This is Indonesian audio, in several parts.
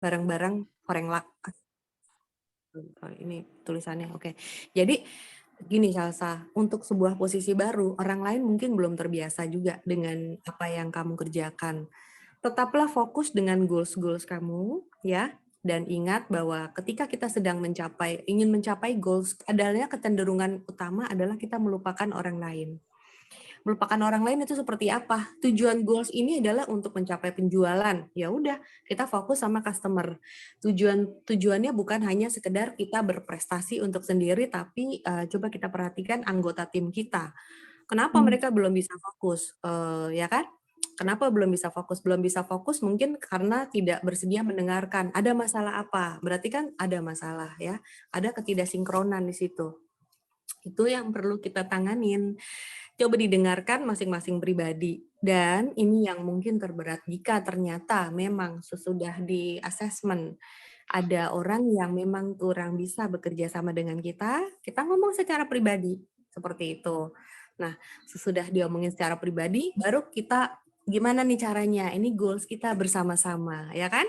barang-barang Foreign ini tulisannya, oke. Jadi gini Salsa, untuk sebuah posisi baru, orang lain mungkin belum terbiasa juga dengan apa yang kamu kerjakan. Tetaplah fokus dengan goals-goals kamu, ya. Dan ingat bahwa ketika kita sedang ingin mencapai goals, adalah kecenderungan utama adalah kita melupakan orang lain. Melupakan orang lain itu seperti apa? Tujuan goals ini adalah untuk mencapai penjualan. Ya udah, kita fokus sama customer. Tujuannya bukan hanya sekedar kita berprestasi untuk sendiri, tapi coba kita perhatikan anggota tim kita. Kenapa mereka belum bisa fokus? Ya kan? Kenapa belum bisa fokus? Belum bisa fokus mungkin karena tidak bersedia mendengarkan. Ada masalah apa? Berarti kan ada masalah ya. Ada ketidaksinkronan di situ. Itu yang perlu kita tanganin. Coba didengarkan masing-masing pribadi. Dan ini yang mungkin terberat jika ternyata memang sesudah di assessment ada orang yang memang kurang bisa bekerja sama dengan kita ngomong secara pribadi seperti itu. Nah, sesudah diomongin secara pribadi, baru kita gimana nih caranya? Ini goals kita bersama-sama, ya kan?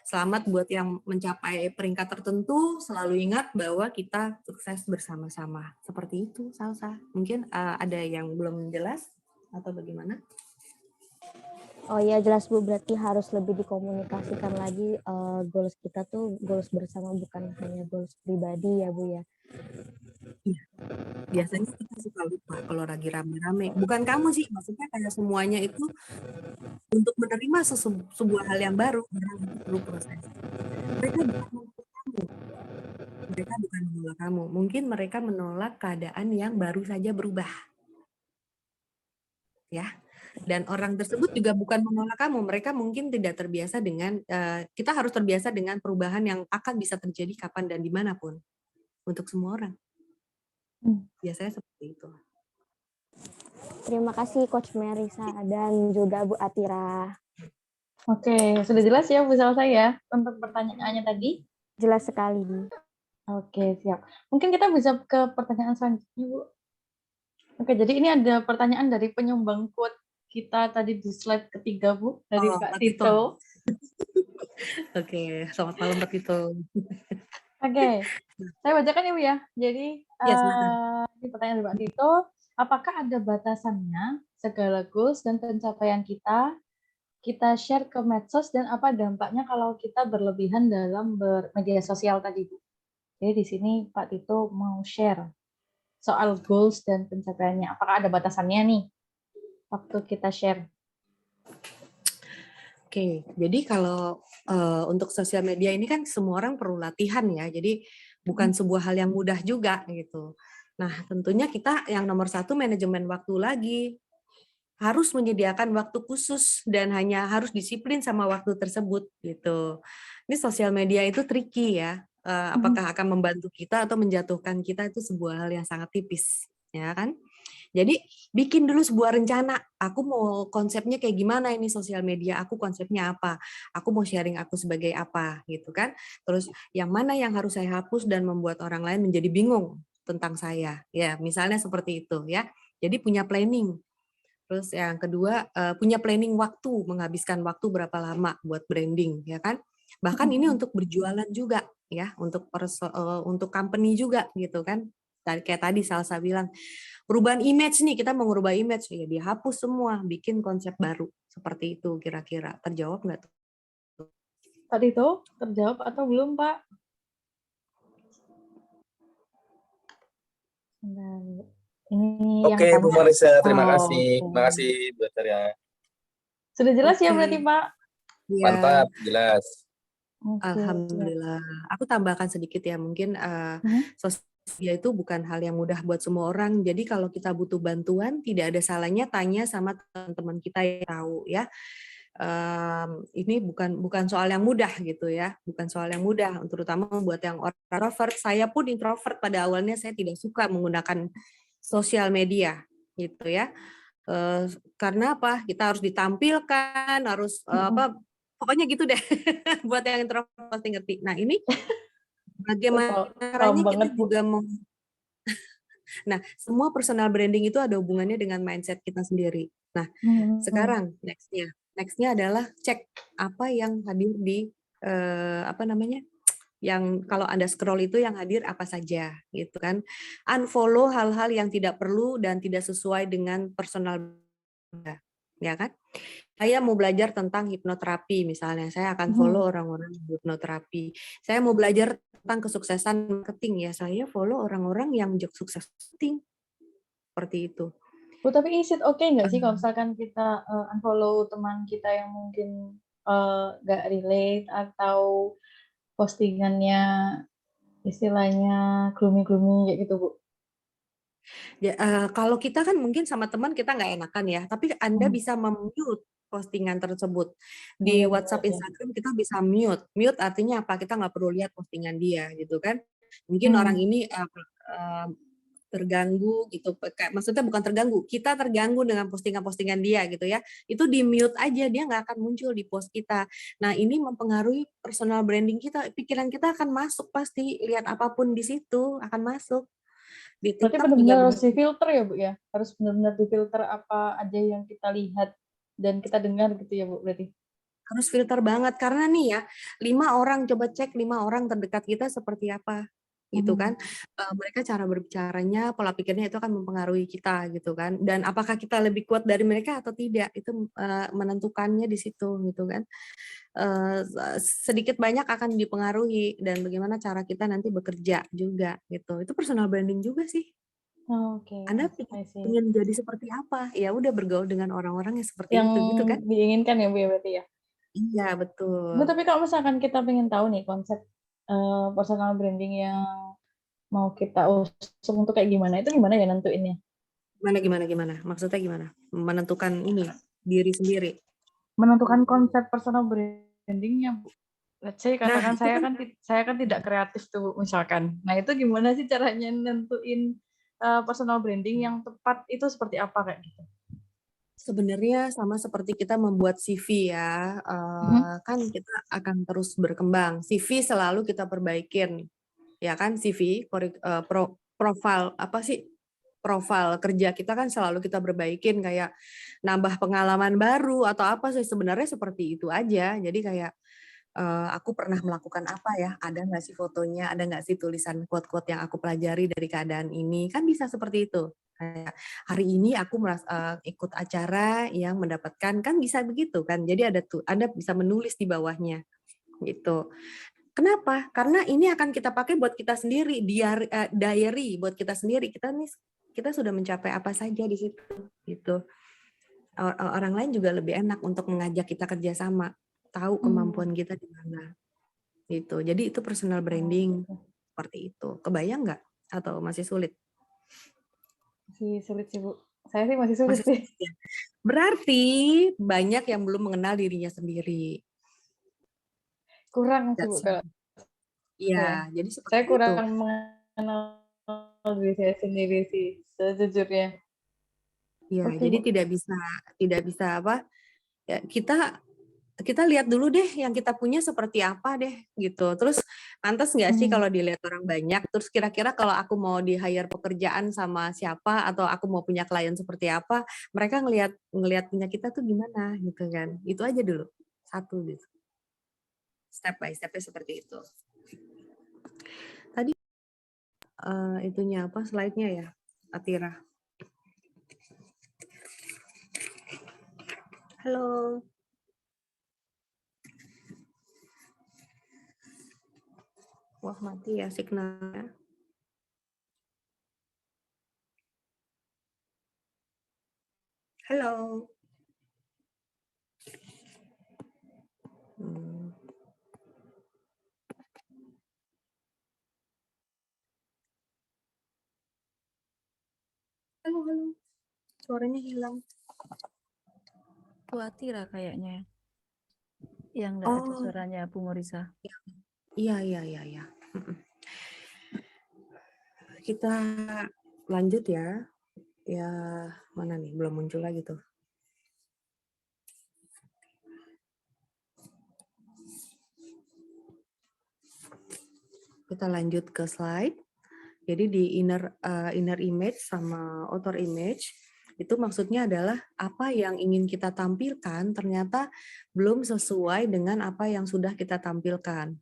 Selamat buat yang mencapai peringkat tertentu, selalu ingat bahwa kita sukses bersama-sama. Seperti itu, Salsa. Mungkin ada yang belum jelas atau bagaimana? Oh iya jelas Bu, berarti harus lebih dikomunikasikan lagi goals kita tuh goals bersama bukan hanya goals pribadi ya Bu ya. Iya. Biasanya kita suka lupa kalau lagi rame-rame. Bukan kamu sih, maksudnya kayak semuanya itu untuk menerima sebuah hal yang baru, orang itu perlu proses. Mereka bukan menolak kamu. Mungkin mereka menolak keadaan yang baru saja berubah. Ya. Dan orang tersebut juga bukan menolak kamu. Mereka mungkin tidak terbiasa dengan, kita harus terbiasa dengan perubahan yang akan bisa terjadi kapan dan dimanapun. Untuk semua orang. Biasanya seperti itu. Terima kasih Coach Merisa dan juga Bu Atira. Oke, sudah jelas ya Bu Salsa ya untuk pertanyaannya tadi? Jelas sekali. Oke, siap. Mungkin kita bisa ke pertanyaan selanjutnya, Bu. Oke, jadi ini ada pertanyaan dari penyumbang quote kita tadi di slide ketiga, Bu, dari Pak Tito. Oke, selamat malam Pak Tito. Oke, saya bacakan ya Bu ya. Jadi, ini pertanyaan dari Pak Tito, apakah ada batasannya segala goals dan pencapaian kita share ke medsos dan apa dampaknya kalau kita berlebihan dalam bermedia sosial tadi, Bu? Jadi di sini Pak Tito mau share soal goals dan pencapaiannya. Apakah ada batasannya nih waktu kita share? Oke, jadi kalau untuk sosial media ini kan semua orang perlu latihan ya, jadi bukan sebuah hal yang mudah juga gitu. Nah, tentunya kita yang nomor satu manajemen waktu lagi. Harus menyediakan waktu khusus dan hanya harus disiplin sama waktu tersebut gitu. Ini sosial media itu tricky ya. Apakah akan membantu kita atau menjatuhkan kita itu sebuah hal yang sangat tipis, ya kan? Jadi bikin dulu sebuah rencana. Aku mau konsepnya kayak gimana ini sosial media? Aku konsepnya apa? Aku mau sharing aku sebagai apa gitu kan? Terus yang mana yang harus saya hapus dan membuat orang lain menjadi bingung tentang saya? Ya, misalnya seperti itu ya. Jadi punya planning. Terus yang kedua, punya planning waktu, menghabiskan waktu berapa lama buat branding, ya kan? Bahkan ini untuk berjualan juga, ya, untuk company juga, gitu kan. Kayak tadi Salsa bilang, perubahan image nih, kita mau ngubah image, ya dihapus semua, bikin konsep baru. Seperti itu kira-kira. Terjawab nggak tuh? Pak Tito, terjawab atau belum, Pak? Ini Oke, yang Bu Marisa, terima kasih. oke. Terima kasih, Bu Arya. Sudah jelas ya Oke. berarti, Pak? Ya. Mantap, jelas. Alhamdulillah. Aku tambahkan sedikit ya, mungkin sosial media itu bukan hal yang mudah buat semua orang. Jadi kalau kita butuh bantuan, tidak ada salahnya tanya sama teman-teman kita yang tahu ya. Ini bukan soal yang mudah gitu ya, bukan soal yang mudah, terutama buat yang orang introvert. Saya pun introvert pada awalnya, saya tidak suka menggunakan sosial media gitu ya. Karena apa? Kita harus ditampilkan, harus pokoknya gitu deh. Buat yang introvert pasti ngerti. Nah ini bagaimana caranya kita juga mau. Nah, semua personal branding itu ada hubungannya dengan mindset kita sendiri. Nah, sekarang nextnya adalah cek apa yang hadir di apa namanya, yang kalau Anda scroll itu yang hadir apa saja gitu kan. Unfollow hal-hal yang tidak perlu dan tidak sesuai dengan personal Anda, ya kan. Saya mau belajar tentang hipnoterapi misalnya, saya akan follow orang-orang hipnoterapi. Saya mau belajar tentang kesuksesan marketing, ya saya follow orang-orang yang sukses marketing, seperti itu. Bu, tapi is it okay nggak sih kalau misalkan kita unfollow teman kita yang mungkin nggak relate atau postingannya istilahnya gloomy-gloomy kayak gitu, Bu? Ya, kalau kita kan mungkin sama teman kita nggak enakan ya, tapi Anda bisa mute postingan tersebut. Di Iya, WhatsApp, benar, ya. Instagram kita bisa mute. Mute artinya apa? Kita nggak perlu lihat postingan dia gitu kan. Mungkin orang ini terganggu gitu, maksudnya bukan terganggu, kita terganggu dengan postingan-postingan dia gitu ya, itu di mute aja, dia nggak akan muncul di post kita. Nah ini mempengaruhi personal branding kita, pikiran kita akan masuk pasti, lihat apapun di situ akan masuk. Di Berarti TikTok juga benar-benar harus begitu. difilter ya, Bu ya? Harus benar-benar difilter apa aja yang kita lihat dan kita dengar gitu ya, Bu, berarti? Harus filter banget, karena nih ya, 5 orang, coba cek 5 orang terdekat kita seperti apa, gitu kan. Mereka cara berbicaranya, pola pikirnya itu akan mempengaruhi kita gitu kan. Dan apakah kita lebih kuat dari mereka atau tidak, itu menentukannya di situ gitu kan. Sedikit banyak akan dipengaruhi dan bagaimana cara kita nanti bekerja juga gitu. Itu personal branding juga sih. Oke, Anda I see. ingin jadi seperti apa? Ya udah bergaul dengan orang-orang yang seperti Yang itu gitu kan. diinginkan ya, Bu ya, berarti ya? Iya, Bu, betul. tapi kalau misalkan kita pengen tahu nih konsep personal branding yang mau kita usung itu kayak gimana, itu gimana ya nentuinnya? Gimana? Maksudnya gimana? Menentukan ini diri sendiri. Menentukan konsep personal brandingnya, Bu. Let's say Nah, katakan itu kan saya kan tidak kreatif tuh misalkan. Nah, itu gimana sih caranya nentuin personal branding yang tepat itu seperti apa kayak gitu? sebenarnya sama seperti kita membuat CV ya, kan kita akan terus berkembang. CV selalu kita perbaikin, ya kan? CV, profil apa sih? Profil kerja kita kan selalu kita perbaikin, kayak nambah pengalaman baru atau apa sih, sebenarnya seperti itu aja. Jadi kayak aku pernah melakukan apa ya, ada nggak sih fotonya, ada nggak sih tulisan quote-quote yang aku pelajari dari keadaan ini, kan bisa seperti itu. Kayak hari ini aku ikut acara yang mendapatkan, kan bisa begitu kan. Jadi Anda bisa menulis di bawahnya gitu. Kenapa? Karena ini akan kita pakai buat kita sendiri, diary buat kita sendiri. Kita sudah mencapai apa saja di situ gitu. Orang lain juga lebih enak untuk mengajak kita kerjasama, tahu kemampuan kita di mana gitu. Jadi itu personal branding seperti itu. Kebayang nggak? Atau masih sulit? Masih sulit sih, Bu. Saya sih masih sulit Masih sih. sulit ya? Berarti banyak yang belum mengenal dirinya sendiri. Kurang sih, Bu. Kalau Iya, jadi saya seperti itu. kurang mengenal diri saya sendiri sih, sejujurnya. Ya, Oke, jadi Bu. tidak bisa apa? Ya, kita lihat dulu deh yang kita punya seperti apa deh gitu. Terus pantas nggak sih kalau dilihat orang banyak? Terus kira-kira kalau aku mau di-hire pekerjaan sama siapa atau aku mau punya klien seperti apa, mereka ngelihat punya kita tuh gimana gitu kan? Itu aja dulu. Satu gitu. Step by step-nya seperti itu. Tadi itunya apa slide-nya ya, Atira? Halo. Wah, mati ya signalnya. Halo. Halo. Suaranya hilang. Bu Atira kayaknya yang nggak ada suaranya Bu Morisa. Iya. Kita lanjut ya. Ya, mana nih? Belum muncul lagi tuh. Kita lanjut ke slide. Jadi di inner image sama outer image Itu maksudnya adalah apa yang ingin kita tampilkan ternyata belum sesuai dengan apa yang sudah kita tampilkan.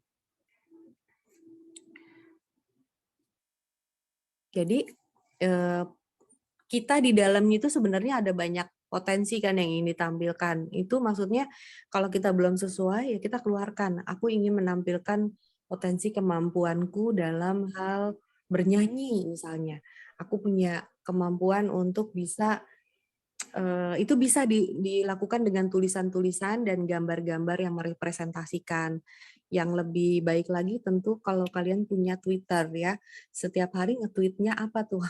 Jadi kita di dalamnya itu sebenarnya ada banyak potensi kan yang ingin ditampilkan. Itu maksudnya kalau kita belum sesuai ya kita keluarkan. Aku ingin menampilkan potensi kemampuanku dalam hal bernyanyi misalnya. Aku punya kemampuan untuk bisa itu bisa dilakukan dengan tulisan-tulisan dan gambar-gambar yang merepresentasikan. Yang lebih baik lagi tentu kalau kalian punya Twitter ya. Setiap hari nge-tweet-nya apa tuh?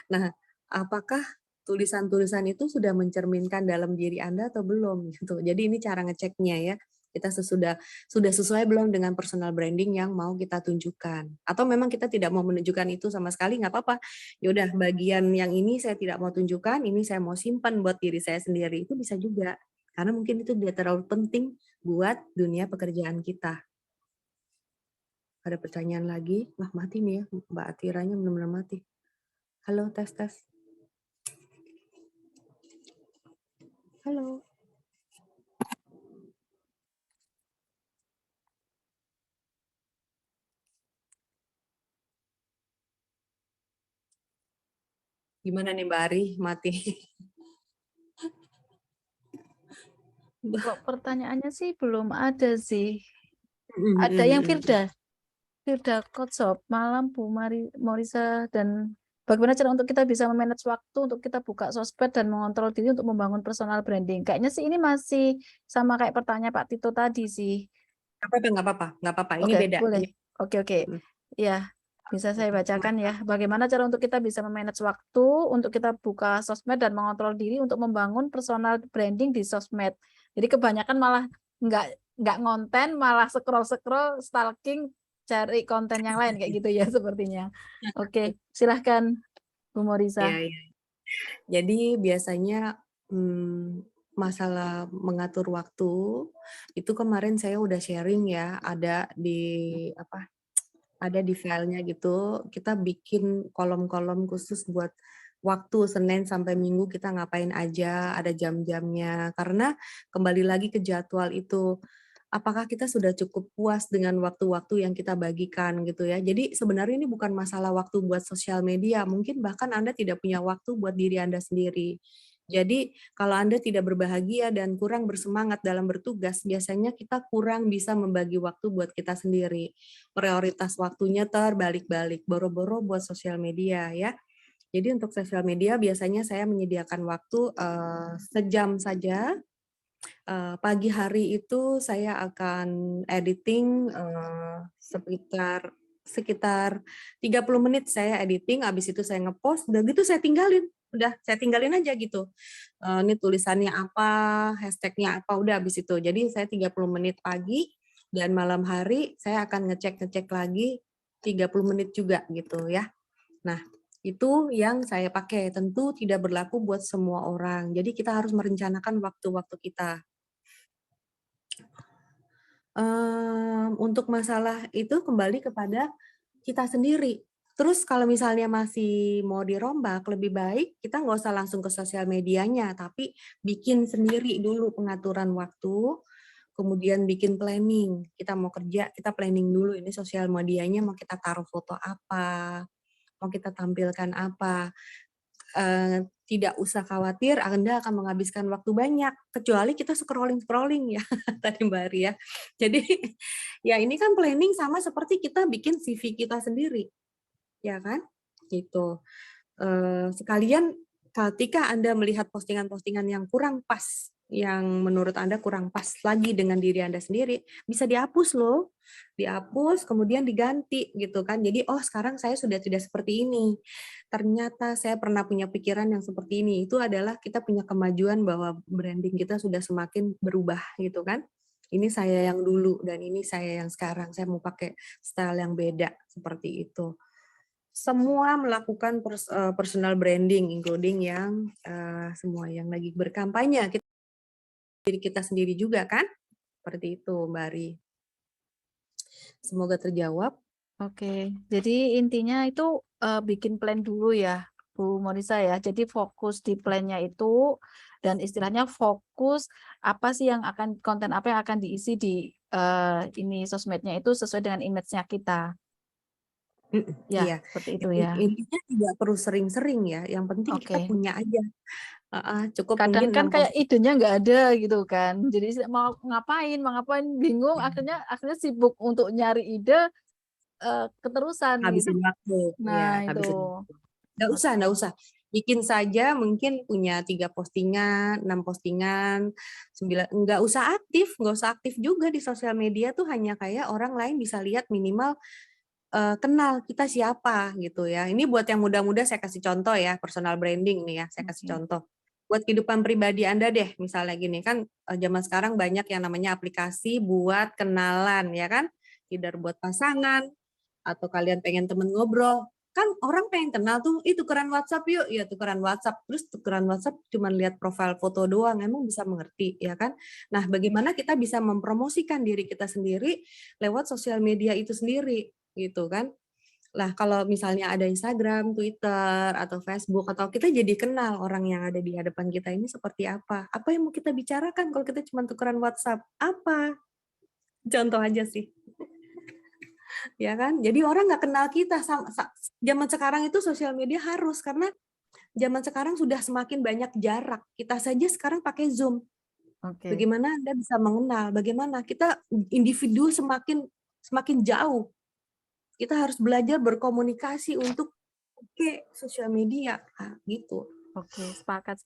Nah, apakah tulisan-tulisan itu sudah mencerminkan dalam diri Anda atau belum gitu. Jadi ini cara ngeceknya ya. Kita sudah sesuai belum dengan personal branding yang mau kita tunjukkan. Atau memang kita tidak mau menunjukkan itu sama sekali, nggak apa-apa. Ya udah bagian yang ini saya tidak mau tunjukkan, ini saya mau simpan buat diri saya sendiri. Itu bisa juga. Karena mungkin itu tidak terlalu penting buat dunia pekerjaan kita. Ada pertanyaan lagi? Wah, mati nih ya. Mbak Atiranya benar-benar mati. Halo, tes. Halo. Gimana nih Mbak Ari? Mati. Kok pertanyaannya sih belum ada sih. Ada yang Firda Kotsop, malam Bu Morisa, dan bagaimana cara untuk kita bisa memanage waktu untuk kita buka sosmed dan mengontrol diri untuk membangun personal branding. Kayaknya sih ini masih sama kayak pertanyaan Pak Tito tadi sih. Nggak apa-apa. Ini Oke, beda. boleh. Ini. Oke. Ya, bisa saya bacakan ya. Bagaimana cara untuk kita bisa memanage waktu untuk kita buka sosmed dan mengontrol diri untuk membangun personal branding di sosmed. Jadi kebanyakan malah nggak ngonten, malah scroll stalking, cari konten yang lain kayak gitu ya sepertinya. Oke, silahkan Bu Morisa. Ya. Jadi biasanya masalah mengatur waktu itu kemarin saya udah sharing ya, ada di filenya gitu. Kita bikin kolom-kolom khusus buat waktu Senin sampai Minggu kita ngapain aja, ada jam-jamnya. Karena kembali lagi ke jadwal itu, apakah kita sudah cukup puas dengan waktu-waktu yang kita bagikan gitu ya. Jadi sebenarnya ini bukan masalah waktu buat sosial media, mungkin bahkan Anda tidak punya waktu buat diri Anda sendiri. Jadi kalau Anda tidak berbahagia dan kurang bersemangat dalam bertugas, biasanya kita kurang bisa membagi waktu buat kita sendiri. Prioritas waktunya terbalik-balik, boro-boro buat sosial media ya. Jadi untuk sosial media biasanya saya menyediakan waktu sejam saja. Pagi hari itu saya akan editing sekitar 30 menit saya editing, habis itu saya ngepost, udah gitu saya tinggalin. Udah, saya tinggalin aja gitu. Ini tulisannya apa, hashtagnya apa, udah habis itu. Jadi saya 30 menit pagi, dan malam hari saya akan ngecek lagi 30 menit juga gitu ya. Nah, itu yang saya pakai. Tentu tidak berlaku buat semua orang. Jadi kita harus merencanakan waktu-waktu kita. Untuk masalah itu kembali kepada kita sendiri. Terus kalau misalnya masih mau dirombak, lebih baik kita nggak usah langsung ke sosial medianya, tapi bikin sendiri dulu pengaturan waktu, kemudian bikin planning. Kita mau kerja, kita planning dulu ini sosial medianya mau kita taruh foto apa, mau kita tampilkan apa. Tidak usah khawatir Anda akan menghabiskan waktu banyak, kecuali kita scrolling ya, tadi Mbak Ari ya. Jadi ya ini kan planning sama seperti kita bikin CV kita sendiri, ya kan? Gitu. Sekalian ketika Anda melihat postingan-postingan yang kurang pas, yang menurut Anda kurang pas lagi dengan diri Anda sendiri, bisa dihapus loh. Dihapus, kemudian diganti gitu kan. Jadi, oh sekarang saya sudah tidak seperti ini. Ternyata saya pernah punya pikiran yang seperti ini. Itu adalah kita punya kemajuan bahwa branding kita sudah semakin berubah gitu kan. Ini saya yang dulu dan ini saya yang sekarang. Saya mau pakai style yang beda seperti itu. Semua melakukan personal branding, including yang semua yang lagi berkampanye. Diri kita sendiri juga kan? Seperti itu, Mbak Ari. Semoga terjawab. Oke, jadi intinya itu bikin plan dulu ya. Bu Morisa ya. Jadi fokus di plan-nya itu dan istilahnya fokus apa sih yang akan konten apa yang akan diisi di ini sosmednya itu sesuai dengan image-nya kita. Ya, Iya. seperti itu ya. Intinya tidak perlu sering-sering ya. Yang penting kita Oke. punya aja. Cukup Kadang mungkin kan 6 kayak idenya nggak ada gitu kan. Jadi mau ngapain bingung akhirnya sibuk untuk nyari ide keterusan gitu. habisin waktu. Nah, Ya, itu. habisin waktu. Nggak Oke. usah. Bikin saja mungkin punya 3 postingan, 6 postingan, 9, nggak usah aktif juga di sosial media tuh hanya kayak orang lain bisa lihat minimal kenal kita siapa gitu ya. Ini buat yang muda-muda saya kasih contoh ya, personal branding nih ya, saya kasih Oke. contoh. Buat kehidupan pribadi Anda deh, misalnya gini kan zaman sekarang banyak yang namanya aplikasi buat kenalan ya kan, either buat pasangan atau kalian pengen temen ngobrol. Kan orang pengen kenal tuh, tukeran WhatsApp yuk, ya tukeran WhatsApp. Terus tukeran WhatsApp cuman lihat profil foto doang, emang bisa mengerti ya kan? Nah, bagaimana kita bisa mempromosikan diri kita sendiri lewat sosial media itu sendiri gitu kan? Lah kalau misalnya ada Instagram, Twitter, atau Facebook, atau kita jadi kenal orang yang ada di hadapan kita ini seperti apa. Apa yang mau kita bicarakan kalau kita cuma tukeran WhatsApp? Apa? Contoh aja sih. Ya kan? Jadi orang nggak kenal kita. Zaman sekarang itu sosial media harus, karena zaman sekarang sudah semakin banyak jarak. Kita saja sekarang pakai Zoom. Oke. Bagaimana Anda bisa mengenal? Bagaimana kita individu semakin jauh. Kita harus belajar berkomunikasi untuk sosial media gitu. Oke, sepakat.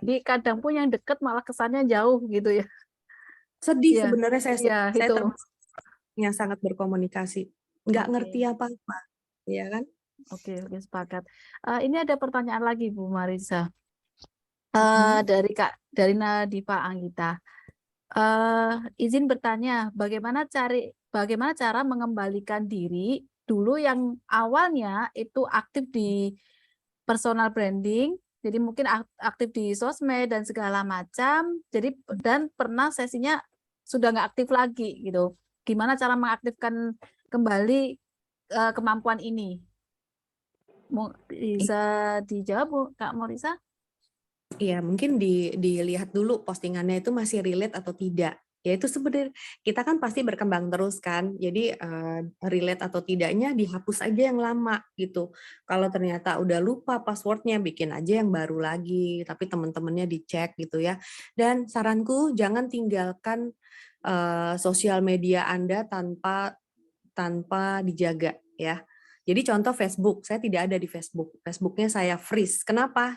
Jadi kadang pun yang deket malah kesannya jauh gitu ya. Sedih Iya. sebenarnya Iya, saya itu. termasuk yang sangat berkomunikasi. Nggak Oke. ngerti apa-apa, ya kan? Oke, sepakat. Ini ada pertanyaan lagi Bu Marisa. Mhm. Dari Nadifa Anggita. Izin bertanya, bagaimana cara mengembalikan diri dulu yang awalnya itu aktif di personal branding, jadi mungkin aktif di sosmed dan segala macam, dan pernah sesinya sudah nggak aktif lagi gitu. Gimana cara mengaktifkan kembali kemampuan ini? Bisa dijawab Bu Kak Morisa? Iya, mungkin dilihat dulu postingannya itu masih relate atau tidak. Ya itu sebenarnya kita kan pasti berkembang terus kan. Jadi relate atau tidaknya dihapus aja yang lama gitu. Kalau ternyata udah lupa passwordnya, bikin aja yang baru lagi. Tapi teman-temannya dicek gitu ya. Dan saranku jangan tinggalkan sosial media Anda tanpa dijaga ya. Jadi contoh Facebook, saya tidak ada di Facebook. Facebooknya saya freeze. Kenapa?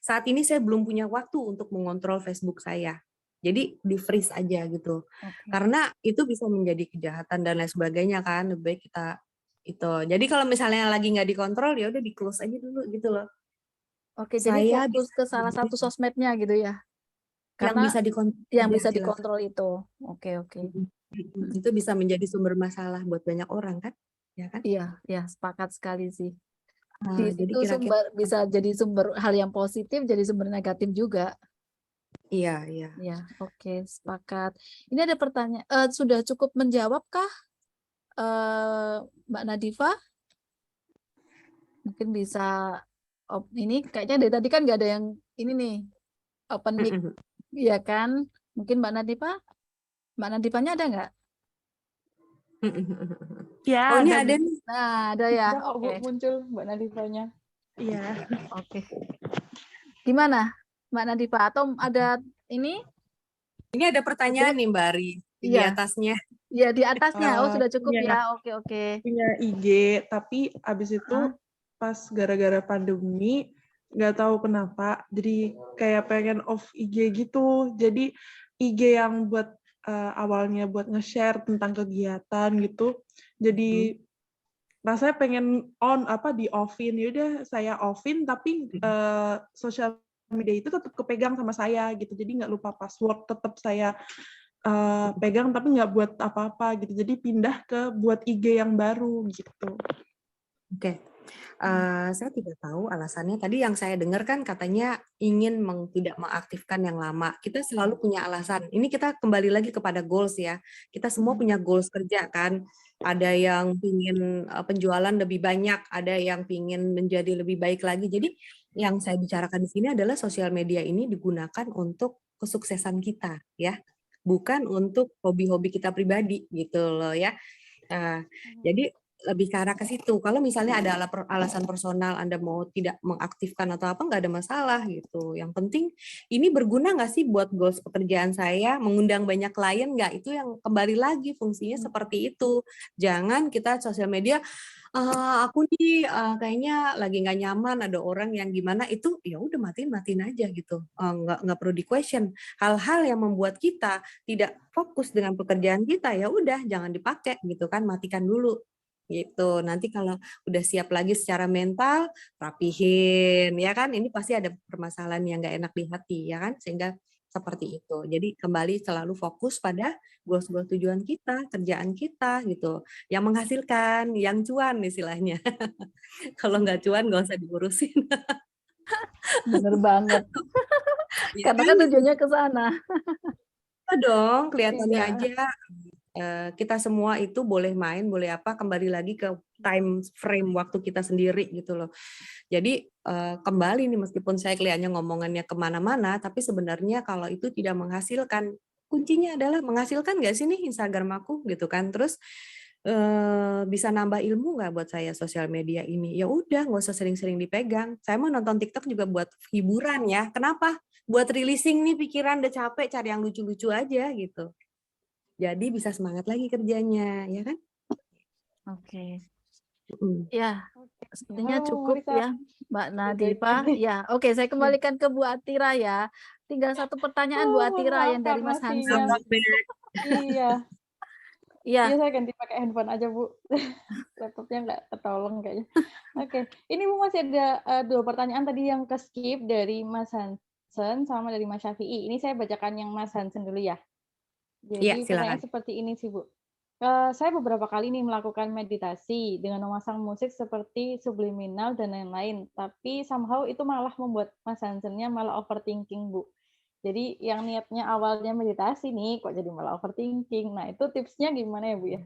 Saat ini saya belum punya waktu untuk mengontrol Facebook saya. Jadi di freeze aja gitu. Oke. Karena itu bisa menjadi kejahatan dan lain sebagainya kan. Lebih baik kita itu. Jadi kalau misalnya lagi nggak dikontrol ya udah di close aja dulu gitu loh. Oke, jadi Saya fokus ke salah satu sosmednya gitu ya. yang Karena bisa dikontrol. yang aja, bisa silakan. dikontrol itu. Oke. Itu bisa menjadi sumber masalah buat banyak orang kan? Ya kan? Iya, sepakat sekali sih. Di Jadi situ kira-kira bisa jadi sumber hal yang positif, jadi sumber negatif juga. iya. Ya, oke, sepakat. Ini ada pertanyaan, sudah cukup menjawabkah Mbak Nadifa? Mungkin bisa ini kayaknya dari tadi kan nggak ada yang ini nih open mic, ya kan? Mungkin Mbak Nadifanya ada nggak? Ya, Oh ini ada ada Bu. nih. Nah, ada ya. Ada kok Bu Oke. muncul Mbak Nadifanya. Iya. Oke. Gimana Mbak Nadifa? Atau ada ini? Ini ada pertanyaan nih Mbak Ari di Iya. atasnya. Ya di atasnya. Oh sudah cukup punya- ya. Oke. Punya IG, tapi abis itu Hah? pas gara-gara pandemi nggak tahu kenapa, jadi kayak pengen off IG gitu. Jadi IG yang buat awalnya buat nge-share tentang kegiatan gitu, jadi rasanya pengen di offin. Yaudah saya offin, tapi sosial media itu tetap kepegang sama saya gitu. Jadi nggak lupa password, tetap saya pegang tapi nggak buat apa-apa gitu. Jadi pindah ke buat IG yang baru gitu. Oke. Saya tidak tahu alasannya. Tadi yang saya dengar kan katanya ingin tidak mengaktifkan yang lama. Kita selalu punya alasan. Ini kita kembali lagi kepada goals ya. Kita semua punya goals kerja kan. ada yang pingin penjualan lebih banyak, ada yang pingin menjadi lebih baik lagi. Jadi yang saya bicarakan di sini adalah sosial media ini digunakan untuk kesuksesan kita, ya, bukan untuk hobi-hobi kita pribadi gitu loh ya. Nah, jadi lebih ke arah ke situ. Kalau misalnya ada alasan personal Anda mau tidak mengaktifkan atau apa, nggak ada masalah gitu. Yang penting ini berguna nggak sih buat goals pekerjaan saya, mengundang banyak klien nggak? Itu yang kembali lagi fungsinya seperti itu. Jangan kita sosial media, aku nih kayaknya lagi nggak nyaman, ada orang yang gimana, itu ya udah matiin aja gitu. Nggak perlu di question. Hal-hal yang membuat kita tidak fokus dengan pekerjaan kita, ya udah jangan dipakai gitu kan, matikan dulu gitu. Nanti kalau udah siap lagi secara mental, rapihin ya kan, ini pasti ada permasalahan yang nggak enak di hati ya kan, sehingga seperti itu. Jadi kembali selalu fokus pada goals-goals tujuan kita, kerjaan kita gitu, yang menghasilkan, yang cuan istilahnya. Kalau nggak cuan nggak usah diurusin. Bener banget. Ya Karena kan? kan tujuannya ke sana. Iya dong, kelihatannya Iya. aja kita semua itu boleh main, boleh apa, kembali lagi ke time frame waktu kita sendiri gitu loh. Jadi kembali nih, meskipun saya kelihatannya ngomongannya kemana-mana, tapi sebenarnya kalau itu tidak menghasilkan, kuncinya adalah menghasilkan nggak sih nih Instagram aku gitu kan. Terus bisa nambah ilmu nggak buat saya sosial media ini? Ya udah, nggak usah sering-sering dipegang. Saya mau nonton TikTok juga buat hiburan ya. Kenapa? Buat releasing nih pikiran, udah capek cari yang lucu-lucu aja gitu. Jadi bisa semangat lagi kerjanya, ya kan? Oke. Mm. Ya, sepertinya Halo, cukup Marisa. ya, Mbak Nadifa. Baik. Ya, oke, saya kembalikan ke Bu Atira ya. Tinggal satu pertanyaan Bu Mohon Atira maaf yang dari karena Mas Hansen. sinyal. Iya. Iya, Iya, saya ganti pakai handphone aja, Bu. Laptopnya nggak ketolong kayaknya. Oke, ini Bu masih ada 2 pertanyaan tadi yang ke-skip dari Mas Hansen sama dari Mas Syafi'i. Ini saya bacakan yang Mas Hansen dulu ya. Iya, Jadi silakan. pertanyaannya seperti ini sih, Bu. Saya beberapa kali nih melakukan meditasi dengan memasang musik seperti subliminal dan lain-lain, tapi somehow itu malah membuat Mas Hansen-nya malah overthinking, Bu. Jadi yang niatnya awalnya meditasi nih, kok jadi malah overthinking. Nah, itu tipsnya gimana ya, Bu ya?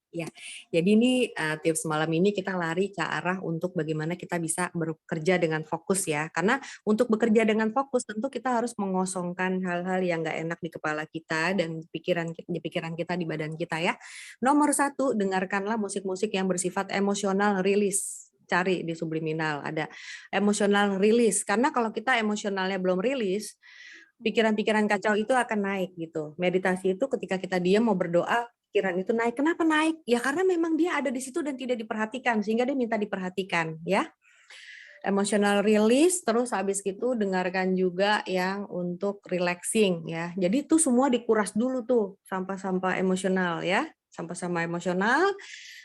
Ya, jadi ini tips malam ini kita lari ke arah untuk bagaimana kita bisa bekerja dengan fokus ya. Karena untuk bekerja dengan fokus tentu kita harus mengosongkan hal-hal yang nggak enak di kepala kita dan di pikiran kita, di badan kita ya. Nomor 1, dengarkanlah musik-musik yang bersifat emosional release. Cari di subliminal, ada emosional release. Karena kalau kita emosionalnya belum rilis, pikiran-pikiran kacau itu akan naik gitu. Meditasi itu ketika kita diam mau berdoa, pikiran itu naik. Kenapa naik? Ya karena memang dia ada di situ dan tidak diperhatikan, sehingga dia minta diperhatikan ya. Emotional release, terus habis itu dengarkan juga yang untuk relaxing ya. Jadi itu semua dikuras dulu tuh sampah-sampah emosional ya. Sampah-sampah emosional.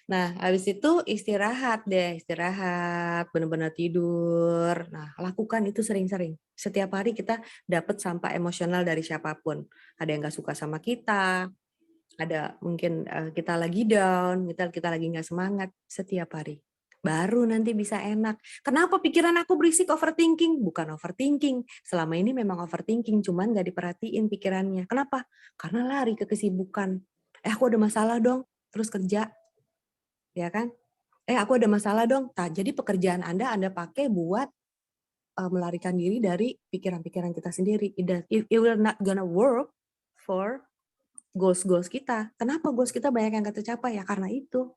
Nah, habis itu istirahat deh, istirahat, benar-benar tidur. Nah, lakukan itu sering-sering. Setiap hari kita dapat sampah emosional dari siapapun. Ada yang nggak suka sama kita, ada mungkin kita lagi down, kita lagi nggak semangat, setiap hari. Baru nanti bisa enak. Kenapa pikiran aku berisik overthinking? Bukan overthinking. Selama ini memang overthinking, cuman nggak diperhatiin pikirannya. Kenapa? Karena lari ke kesibukan. Aku ada masalah dong, terus kerja. Ya kan? Aku ada masalah dong. Nah, jadi pekerjaan Anda pakai buat melarikan diri dari pikiran-pikiran kita sendiri. It will not gonna work for goals kita. Kenapa goals kita banyak yang gak tercapai? Ya karena itu.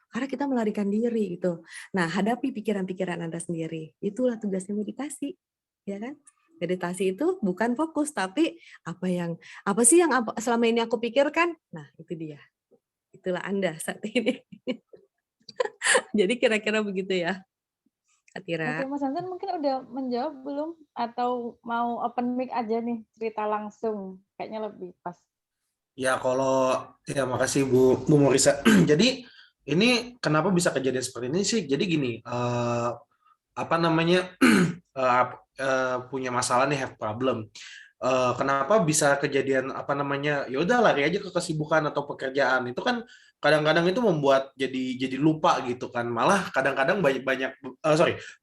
Karena kita melarikan diri gitu. Nah, hadapi pikiran-pikiran Anda sendiri. Itulah tugasnya meditasi. Ya kan? Meditasi itu bukan fokus, tapi apa sih yang selama ini aku pikirkan? Nah, itu dia. Itulah Anda saat ini. Jadi kira-kira begitu ya, Atira. Oke, Mas Hansen mungkin udah menjawab belum? Atau mau open mic aja nih, cerita langsung? Kayaknya lebih pas. Ya makasih Bu Morisa. Jadi ini kenapa bisa kejadian seperti ini sih? Jadi gini, punya masalah nih, have problem. Kenapa bisa kejadian ya udah lari aja ke kesibukan atau pekerjaan, itu kan kadang-kadang itu membuat jadi lupa gitu kan. Malah kadang-kadang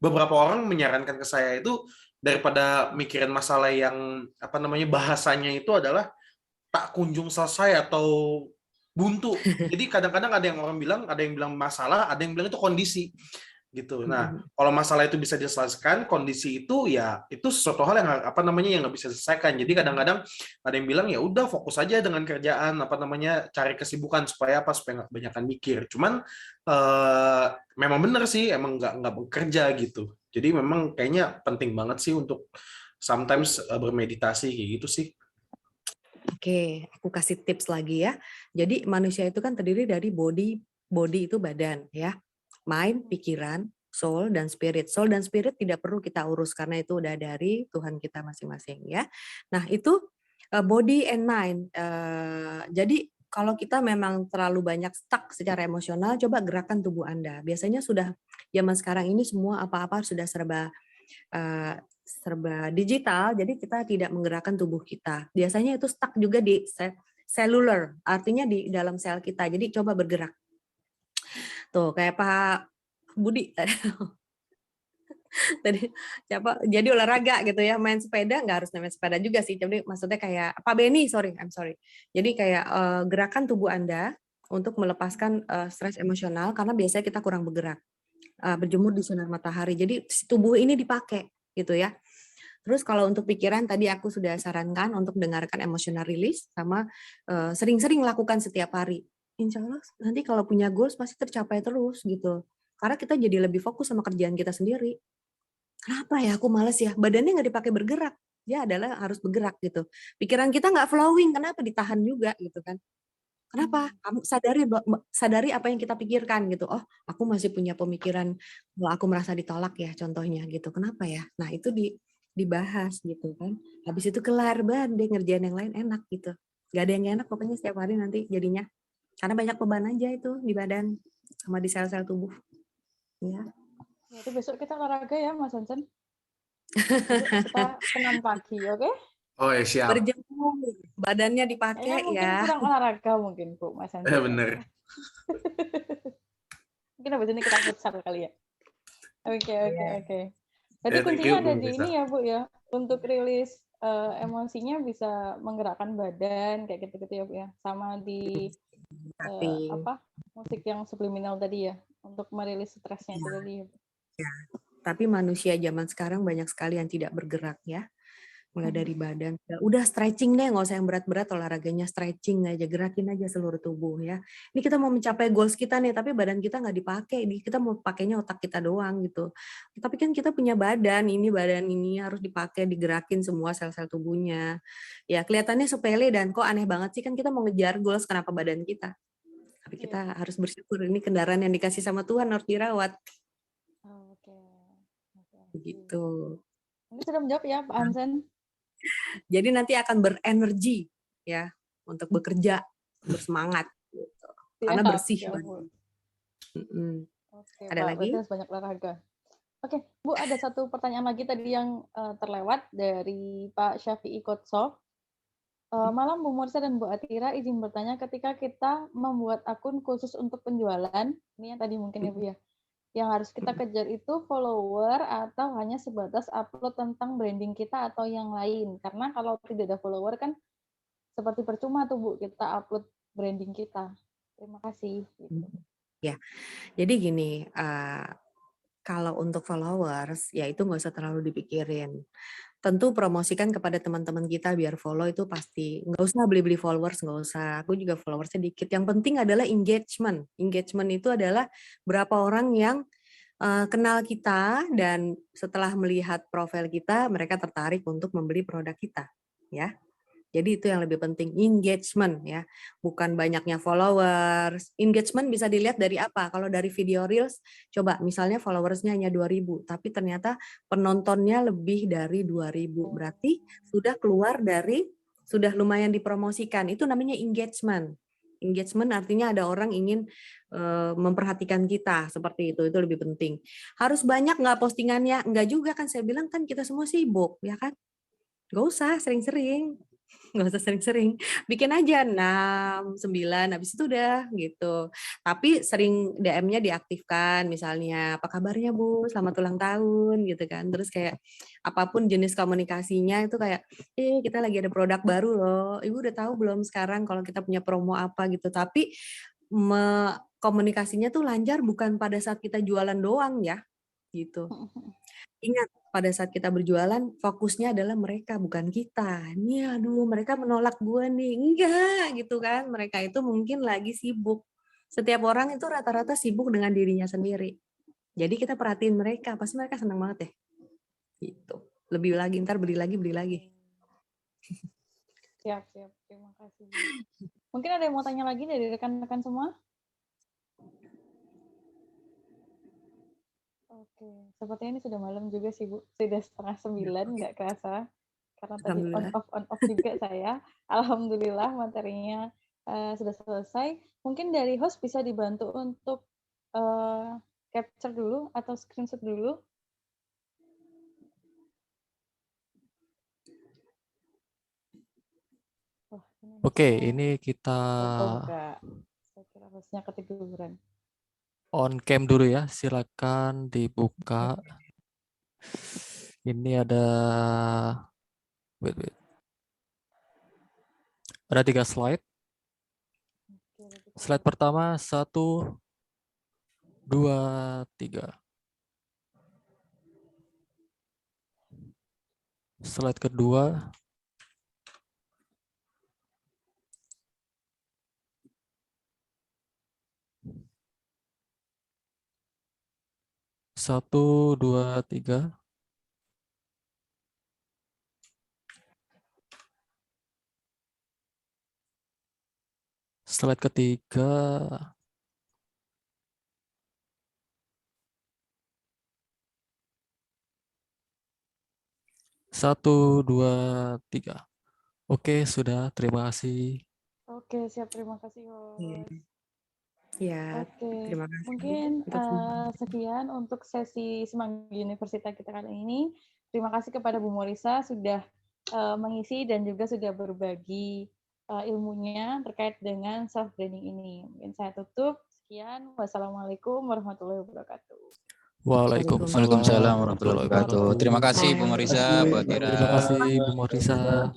beberapa orang menyarankan ke saya itu daripada mikirin masalah yang bahasanya itu adalah tak kunjung selesai atau buntu. Jadi kadang-kadang ada yang bilang masalah, ada yang bilang itu kondisi gitu. Nah, kalau masalah itu bisa diselesaikan, kondisi itu ya itu sesuatu hal yang yang nggak bisa diselesaikan. Jadi kadang-kadang ada yang bilang ya udah fokus aja dengan kerjaan, cari kesibukan supaya nggak kebanyakan mikir. Cuman memang benar sih, emang nggak bekerja gitu. Jadi memang kayaknya penting banget sih untuk sometimes bermeditasi kayak gitu sih. Oke, aku kasih tips lagi ya. Jadi manusia itu kan terdiri dari body itu badan ya. Mind, pikiran, soul, dan spirit. Soul dan spirit tidak perlu kita urus karena itu udah dari Tuhan kita masing-masing ya. Nah itu body and mind. Jadi kalau kita memang terlalu banyak stuck secara emosional, coba gerakan tubuh Anda. Biasanya sudah zaman sekarang ini semua apa-apa sudah serba digital, jadi kita tidak menggerakkan tubuh kita. Biasanya itu stuck juga di cellular, artinya di dalam sel kita. Jadi coba bergerak. Tuh, kayak Pak Budi tadi jadi olahraga gitu ya, main sepeda, nggak harus main sepeda juga sih. Jadi maksudnya kayak Pak Beni, I'm sorry. Jadi kayak gerakan tubuh Anda untuk melepaskan stres emosional karena biasanya kita kurang bergerak. Berjemur di sinar matahari. Jadi tubuh ini dipakai gitu ya. Terus kalau untuk pikiran tadi aku sudah sarankan untuk dengarkan emotional release sama sering-sering lakukan setiap hari. Insya Allah nanti kalau punya goals pasti tercapai terus gitu. Karena kita jadi lebih fokus sama kerjaan kita sendiri. Kenapa ya aku males ya? Badannya nggak dipakai bergerak. Dia adalah harus bergerak gitu. Pikiran kita nggak flowing, kenapa ditahan juga gitu kan? Kenapa? Kamu sadari apa yang kita pikirkan gitu. Oh, aku masih punya pemikiran kalau aku merasa ditolak ya contohnya gitu. Kenapa ya? Nah, itu dibahas gitu kan. Habis itu kelar deh ngerjain yang lain enak gitu. Gak ada yang enak pokoknya setiap hari nanti jadinya. Karena banyak beban aja itu di badan sama di sel-sel tubuh. Ya. Jadi besok kita olahraga ya, Mas Hansen. Besok kita senam pagi, oke? Oh ya siap. Berjemur, badannya dipakai Mungkin ya. kurang olahraga mungkin, Bu, Mas Hansen. Bener. Mungkin habis ini kita futsal kali ya. Oke. Jadi Ya, thank kuncinya you, ada Bu di Nisa. ini ya, Bu ya. Untuk rilis emosinya bisa menggerakkan badan kayak gitu-gitu ya, Bu ya. Sama di musik yang subliminal tadi ya, untuk merilis stresnya itu tadi. Ya. Tapi manusia zaman sekarang banyak sekali yang tidak bergerak ya. Mulai dari badan. Udah stretching deh, nggak usah yang berat-berat olahraganya, stretching aja, gerakin aja seluruh tubuh ya. Ini kita mau mencapai goals kita nih, tapi badan kita nggak dipakai. Kita mau pakainya otak kita doang gitu. Tapi kan kita punya badan ini harus dipakai, digerakin semua sel-sel tubuhnya. Ya kelihatannya sepele dan kok aneh banget sih kan kita mau ngejar goals, kenapa badan kita? Tapi kita harus bersyukur ini kendaraan yang dikasih sama Tuhan harus dirawat. Oke. Begitu. Ini sudah menjawab ya, Pak Hansen? Jadi nanti akan berenergi ya untuk bekerja, bersemangat gitu. Karena bersih. Oke, Ada Pak, lagi? berarti harus banyak olahraga. Oke, Bu, ada satu pertanyaan lagi tadi yang terlewat dari Pak Syafi'i Kotso. Malam Bu Mursa dan Bu Atira, izin bertanya, ketika kita membuat akun khusus untuk penjualan, ini yang tadi mungkin ya Bu ya, yang harus kita kejar itu follower atau hanya sebatas upload tentang branding kita atau yang lain? Karena kalau tidak ada follower kan seperti percuma tuh Bu, kita upload branding kita. Terima kasih. Ya, jadi gini, kalau untuk followers, ya itu nggak usah terlalu dipikirin. Tentu promosikan kepada teman-teman kita biar follow itu pasti. Nggak usah beli-beli followers, nggak usah. Aku juga followersnya dikit. Yang penting adalah engagement. Engagement itu adalah berapa orang yang kenal kita dan setelah melihat profil kita, mereka tertarik untuk membeli produk kita. Ya. Jadi itu yang lebih penting, engagement ya, bukan banyaknya followers. Engagement bisa dilihat dari apa? Kalau dari video reels, coba misalnya followersnya hanya 2.000, tapi ternyata penontonnya lebih dari 2.000. Berarti sudah lumayan dipromosikan. Itu namanya engagement. Engagement artinya ada orang ingin memperhatikan kita, seperti itu lebih penting. Harus banyak nggak postingannya? Nggak juga kan, saya bilang kan kita semua sibuk, ya kan? Nggak usah sering-sering. nggak usah sering-sering, bikin aja 6, 9, habis itu udah gitu. Tapi sering DM-nya diaktifkan, misalnya, "Apa kabarnya Bu? Selamat ulang tahun," gitu kan. Terus kayak apapun jenis komunikasinya itu kayak, kita lagi ada produk baru loh, Ibu udah tahu belum sekarang kalau kita punya promo apa?" gitu. Tapi komunikasinya tuh lancar bukan pada saat kita jualan doang ya, gitu. Ingat, pada saat kita berjualan, fokusnya adalah mereka, bukan kita. Nih, aduh, mereka menolak gue nih. Enggak, gitu kan. Mereka itu mungkin lagi sibuk. Setiap orang itu rata-rata sibuk dengan dirinya sendiri. Jadi kita perhatiin mereka, pasti mereka senang banget ya. Gitu. Lebih lagi, ntar beli lagi. Siap. Terima kasih. Bu. Mungkin ada yang mau tanya lagi dari rekan-rekan semua? Oke, sepertinya ini sudah malam juga sih Bu. Sudah 8:30, nggak kerasa. Karena tadi on off juga saya. Alhamdulillah materinya sudah selesai. Mungkin dari host bisa dibantu untuk capture dulu atau screenshot dulu. Wah, Oke, ini kita enggak. Saya kira hostnya ketiduran. on cam dulu ya. Silakan dibuka. Ini ada wait. Ada 3 slide. Slide pertama 1, 2, 3. Slide kedua 1, 2, 3. Slide ketiga 1, 2, 3. Oke, sudah. Terima kasih. Oke, siap. Terima kasih, host. Ya, Oke, terima kasih. mungkin untuk semua. sekian untuk sesi Semanggi Universitas kita kali ini. Terima kasih kepada Bu Morisa sudah mengisi dan juga sudah berbagi ilmunya terkait dengan self branding ini. Mungkin saya tutup. Sekian. Wassalamualaikum warahmatullahi wabarakatuh. Waalaikumsalam Waalaikumsalam warahmatullahi wabarakatuh. Terima kasih Bu Marisa, Bu Atira. Terima kasih Bu Morisa.